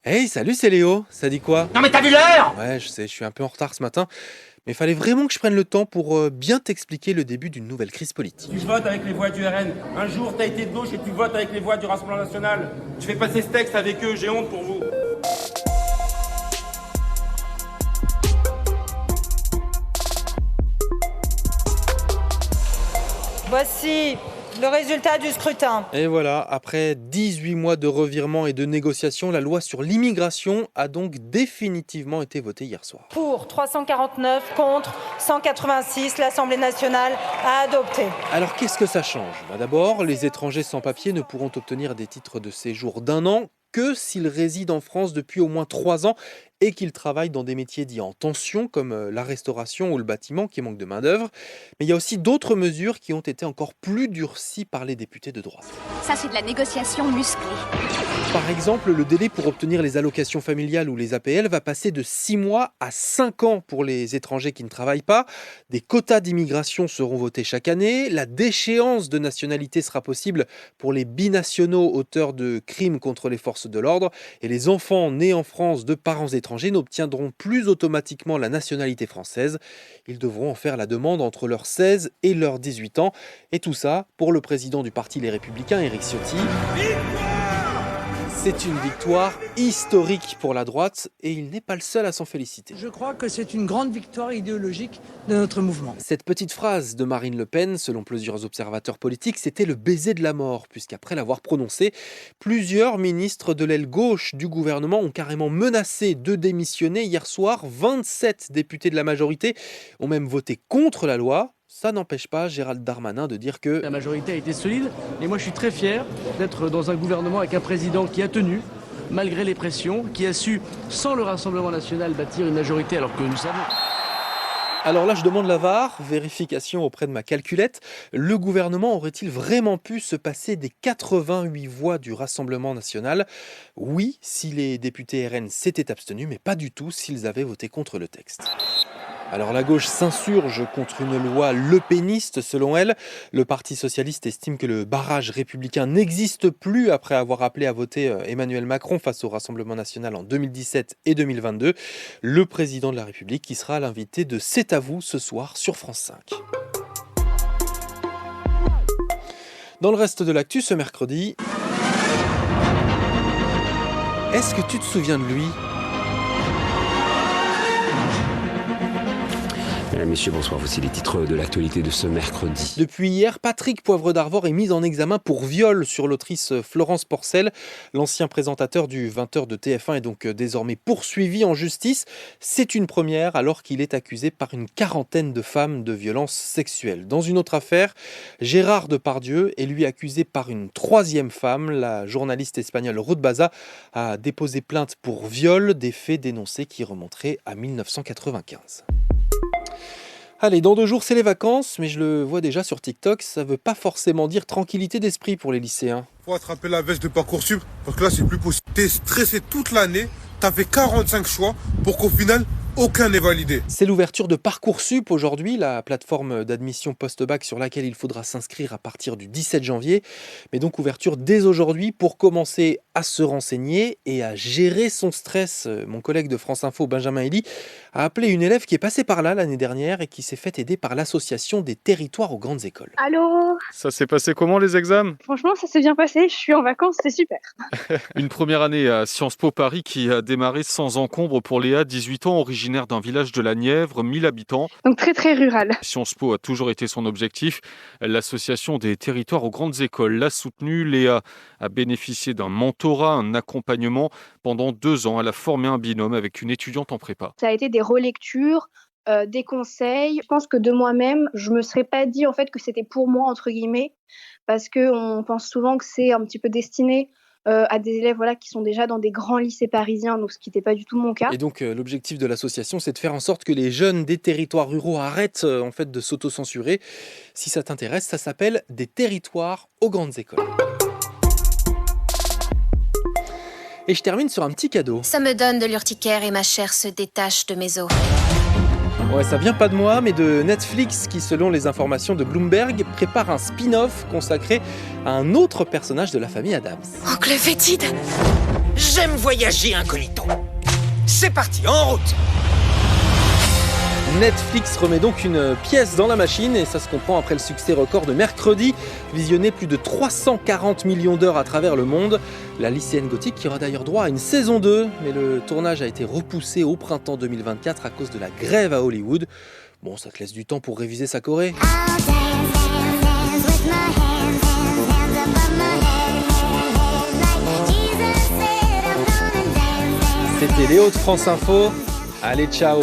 Hey, salut, c'est Léo. Ça dit quoi? Non mais t'as vu l'heure? Ouais, je sais, je suis un peu en retard ce matin, mais il fallait vraiment que je prenne le temps pour bien t'expliquer le début d'une nouvelle crise politique. Tu votes avec les voix du RN. Un jour t'as été de gauche et tu votes avec les voix du Rassemblement National. Je fais passer ce texte avec eux, j'ai honte pour vous. Voici le résultat du scrutin. Et voilà, après 18 mois de revirements et de négociations, la loi sur l'immigration a donc définitivement été votée hier soir. Pour 349, contre 186, l'Assemblée nationale a adopté. Alors qu'est-ce que ça change? D'abord, les étrangers sans papier ne pourront obtenir des titres de séjour d'un an que s'ils résident en France depuis au moins 3 ans et qu'ils travaillent dans des métiers dits en tension, comme la restauration ou le bâtiment, qui manque de main-d'œuvre. Mais il y a aussi d'autres mesures qui ont été encore plus durcies par les députés de droite. Ça, c'est de la négociation musclée. Par exemple, le délai pour obtenir les allocations familiales ou les APL va passer de 6 mois à 5 ans pour les étrangers qui ne travaillent pas. Des quotas d'immigration seront votés chaque année. La déchéance de nationalité sera possible pour les binationaux auteurs de crimes contre les forces de l'ordre. Et les enfants nés en France de parents étrangers n'obtiendront plus automatiquement la nationalité française. Ils devront en faire la demande entre leurs 16 et leurs 18 ans. Et tout ça pour le président du parti Les Républicains, Éric Ciotti. C'est une victoire historique pour la droite et il n'est pas le seul à s'en féliciter. Je crois que c'est une grande victoire idéologique de notre mouvement. Cette petite phrase de Marine Le Pen, selon plusieurs observateurs politiques, c'était le baiser de la mort, puisqu'après l'avoir prononcé, plusieurs ministres de l'aile gauche du gouvernement ont carrément menacé de démissionner hier soir. 27 députés de la majorité ont même voté contre la loi. Ça n'empêche pas Gérald Darmanin de dire que la majorité a été solide et moi je suis très fier d'être dans un gouvernement avec un président qui a tenu, malgré les pressions, qui a su, sans le Rassemblement National, bâtir une majorité alors que nous savons... Alors là, je demande la VAR, vérification auprès de ma calculette. Le gouvernement aurait-il vraiment pu se passer des 88 voix du Rassemblement National? Oui, si les députés RN s'étaient abstenus, mais pas du tout s'ils avaient voté contre le texte. Alors la gauche s'insurge contre une loi lepéniste selon elle. Le Parti socialiste estime que le barrage républicain n'existe plus après avoir appelé à voter Emmanuel Macron face au Rassemblement national en 2017 et 2022. Le président de la République qui sera l'invité de C'est à vous ce soir sur France 5. Dans le reste de l'actu ce mercredi, est-ce que tu te souviens de lui ? Mesdames, Messieurs, bonsoir. Voici les titres de l'actualité de ce mercredi. Depuis hier, Patrick Poivre d'Arvor est mis en examen pour viol sur l'autrice Florence Porcel. L'ancien présentateur du 20h de TF1 est donc désormais poursuivi en justice. C'est une première alors qu'il est accusé par une quarantaine de femmes de violences sexuelles. Dans une autre affaire, Gérard Depardieu est lui accusé par une troisième femme. La journaliste espagnole Ruth Baza a déposé plainte pour viol, des faits dénoncés qui remonteraient à 1995. Allez, dans 2 jours, c'est les vacances, mais je le vois déjà sur TikTok, ça veut pas forcément dire tranquillité d'esprit pour les lycéens. Faut attraper la veste de Parcoursup, parce que là, c'est plus possible. T'es stressé toute l'année, t'as fait 45 choix pour qu'au final, aucun n'est validé. C'est l'ouverture de Parcoursup aujourd'hui, la plateforme d'admission post-bac sur laquelle il faudra s'inscrire à partir du 17 janvier. Mais donc ouverture dès aujourd'hui pour commencer à se renseigner et à gérer son stress. Mon collègue de France Info, Benjamin Elie, a appelé une élève qui est passée par là l'année dernière et qui s'est fait aider par l'association des territoires aux grandes écoles. Allô? Ça s'est passé comment les examens? Franchement, ça s'est bien passé. Je suis en vacances, c'est super. Une première année à Sciences Po Paris qui a démarré sans encombre pour Léa, 18 ans, originaire d'un village de la Nièvre, 1000 habitants. Donc très très rural. Sciences Po a toujours été son objectif. L'association des territoires aux grandes écoles l'a soutenue. Léa a bénéficié d'un mentorat, un accompagnement. Pendant 2 ans, elle a formé un binôme avec une étudiante en prépa. Ça a été des relectures, des conseils. Je pense que de moi-même, je me serais pas dit en fait que c'était pour moi entre guillemets, parce que on pense souvent que c'est un petit peu destiné à des élèves qui sont déjà dans des grands lycées parisiens, donc ce qui n'était pas du tout mon cas. Et donc l'objectif de l'association, c'est de faire en sorte que les jeunes des territoires ruraux arrêtent en fait de s'auto-censurer. Si ça t'intéresse, ça s'appelle Des territoires aux grandes écoles. Et je termine sur un petit cadeau. Ça me donne de l'urticaire et ma chair se détache de mes os. Ouais, ça vient pas de moi, mais de Netflix qui, selon les informations de Bloomberg, prépare un spin-off consacré à un autre personnage de la famille Addams. Oncle Fétide, J'aime voyager incognito. C'est parti, en route. Netflix remet donc une pièce dans la machine et ça se comprend après le succès record de Mercredi, visionné plus de 340 millions d'heures à travers le monde. La lycéenne gothique qui aura d'ailleurs droit à une saison 2, mais le tournage a été repoussé au printemps 2024 à cause de la grève à Hollywood. Bon, ça te laisse du temps pour réviser sa choré. C'était Léo de France Info. Allez, ciao!